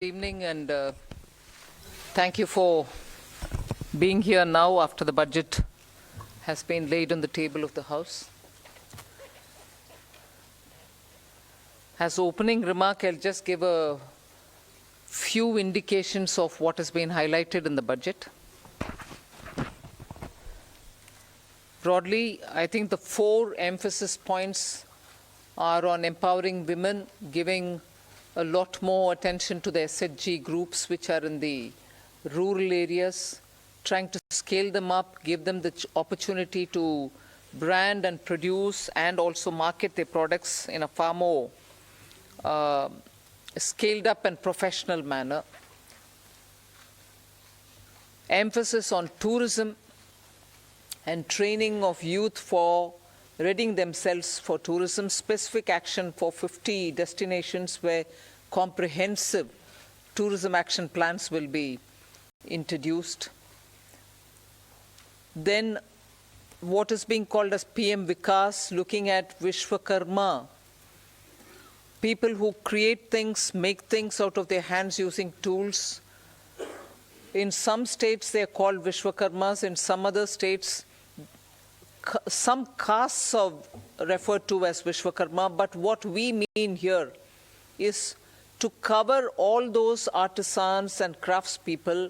Evening, and thank you for being here now after the budget has been laid on the table of the House. As opening remark, I'll just give a few indications of what has been highlighted in the budget. Broadly, I think the four emphasis points are on empowering women, giving a lot more attention to the SHG groups which are in the rural areas, trying to scale them up, give them the opportunity to brand and produce and also market their products in a far more scaled up and professional manner. Emphasis on tourism and training of youth for readying themselves for tourism, specific action for 50 destinations where comprehensive tourism action plans will be introduced. Then what is being called as PM Vikas, looking at Vishwakarma, people who create things, make things out of their hands using tools. In some states they are called Vishwakarmas, in some other states some castes are referred to as Vishwakarma, but what we mean here is to cover all those artisans and craftspeople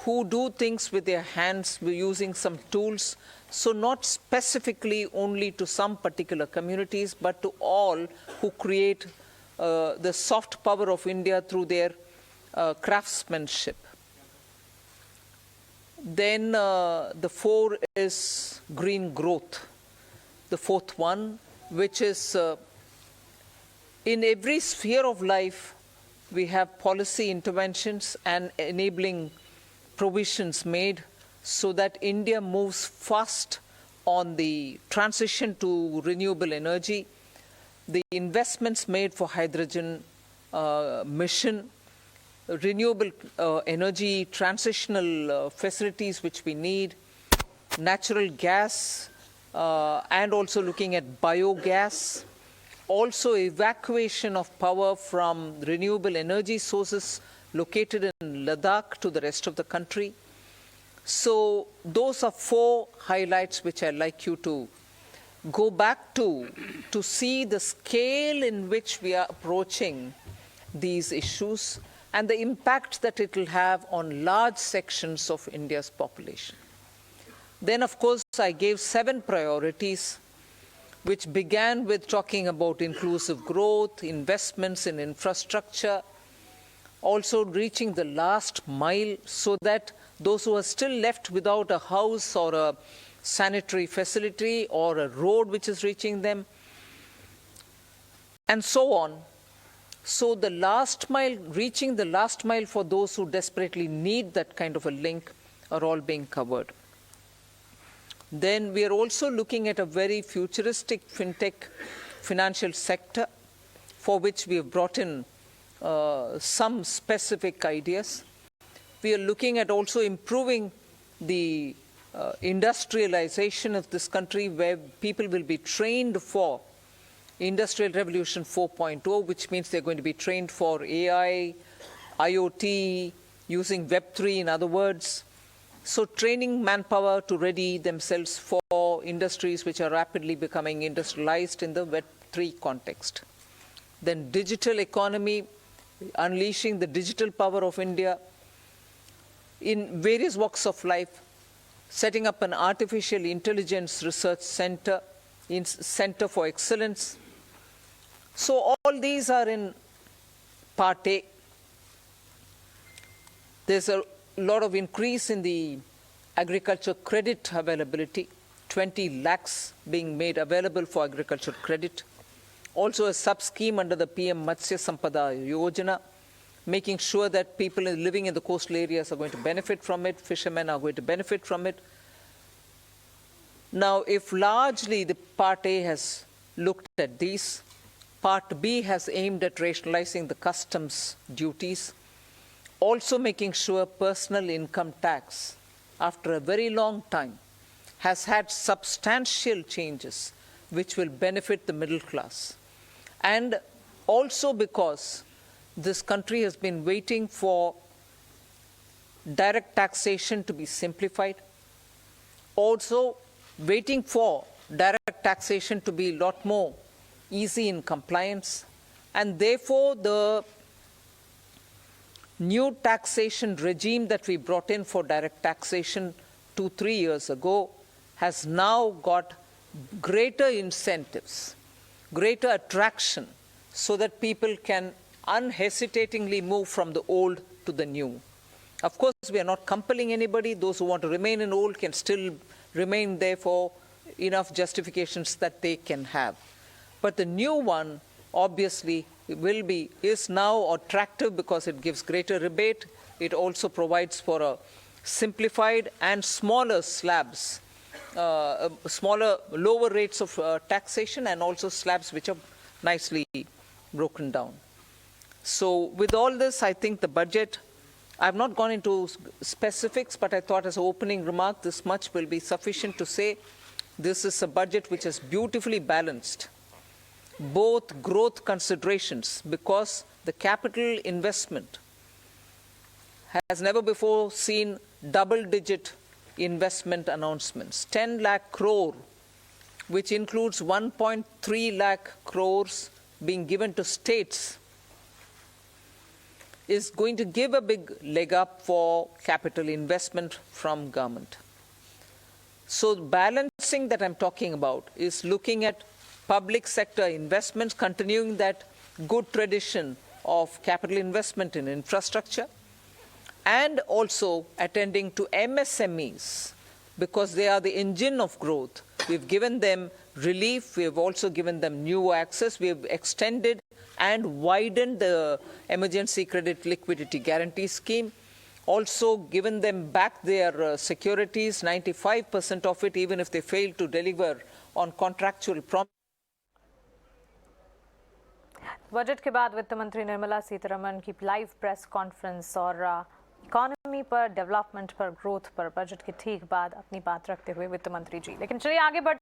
who do things with their hands using some tools, so not specifically only to some particular communities, but to all who create the soft power of India through their craftsmanship. Then the four is green growth, the fourth one, which is in every sphere of life, we have policy interventions and enabling provisions made so that India moves fast on the transition to renewable energy, the investments made for hydrogen mission, renewable energy transitional facilities which we need, natural gas, and also looking at biogas, also evacuation of power from renewable energy sources located in Ladakh to the rest of the country. So those are four highlights which I'd like you to go back to see the scale in which we are approaching these issues and the impact that it will have on large sections of India's population. Then, of course, I gave 7 priorities, which began with talking about inclusive growth, investments in infrastructure, also reaching the last mile so that those who are still left without a house or a sanitary facility or a road which is reaching them, and so on. So the last mile, reaching the last mile for those who desperately need that kind of a link are all being covered. Then we are also looking at a very futuristic fintech financial sector for which we have brought in some specific ideas. We are looking at also improving the industrialization of this country where people will be trained for Industrial Revolution 4.0, which means they're going to be trained for AI, IoT, using Web3 in other words. So training manpower to ready themselves for industries which are rapidly becoming industrialized in the Web3 context. Then digital economy, unleashing the digital power of India in various walks of life, setting up an artificial intelligence research center, Center for Excellence. So all these are in Part A. There's a lot of increase in the agriculture credit availability, 20 lakhs being made available for agriculture credit. Also a sub-scheme under the PM Matsya Sampada Yojana, making sure that people living in the coastal areas are going to benefit from it, fishermen are going to benefit from it. Now, if largely the Part A has looked at these, Part B has aimed at rationalizing the customs duties, also making sure personal income tax, after a very long time, has had substantial changes which will benefit the middle class. And also because this country has been waiting for direct taxation to be simplified, also waiting for direct taxation to be a lot more easy in compliance, and therefore the new taxation regime that we brought in for direct taxation 2-3 years ago has now got greater incentives, greater attraction, so that people can unhesitatingly move from the old to the new. Of course, we are not compelling anybody. Those who want to remain in old can still remain there for enough justifications that they can have. But the new one, obviously, is now attractive because it gives greater rebate. It also provides for a simplified and smaller slabs, lower rates of taxation, and also slabs which are nicely broken down. So with all this, I think the budget, I've not gone into specifics, but I thought as an opening remark, this much will be sufficient to say this is a budget which is beautifully balanced, both growth considerations, because the capital investment has never before seen double-digit investment announcements. 10 lakh crore, which includes 1.3 lakh crores being given to states, is going to give a big leg up for capital investment from government. So balancing that I'm talking about is looking at public sector investments, continuing that good tradition of capital investment in infrastructure, and also attending to MSMEs, because they are the engine of growth. We've given them relief. We have also given them new access. We have extended and widened the emergency credit liquidity guarantee scheme, also given them back their securities, 95% of it, even if they fail to deliver on contractual promises. Budget के बाद वित्त मंत्री निर्मला सीतारमण की live press conference और economy पर, development पर, growth पर budget के ठीक बाद अपनी बात रखते हुए वित्त मंत्री जी। लेकिन चलिए आगे बढ़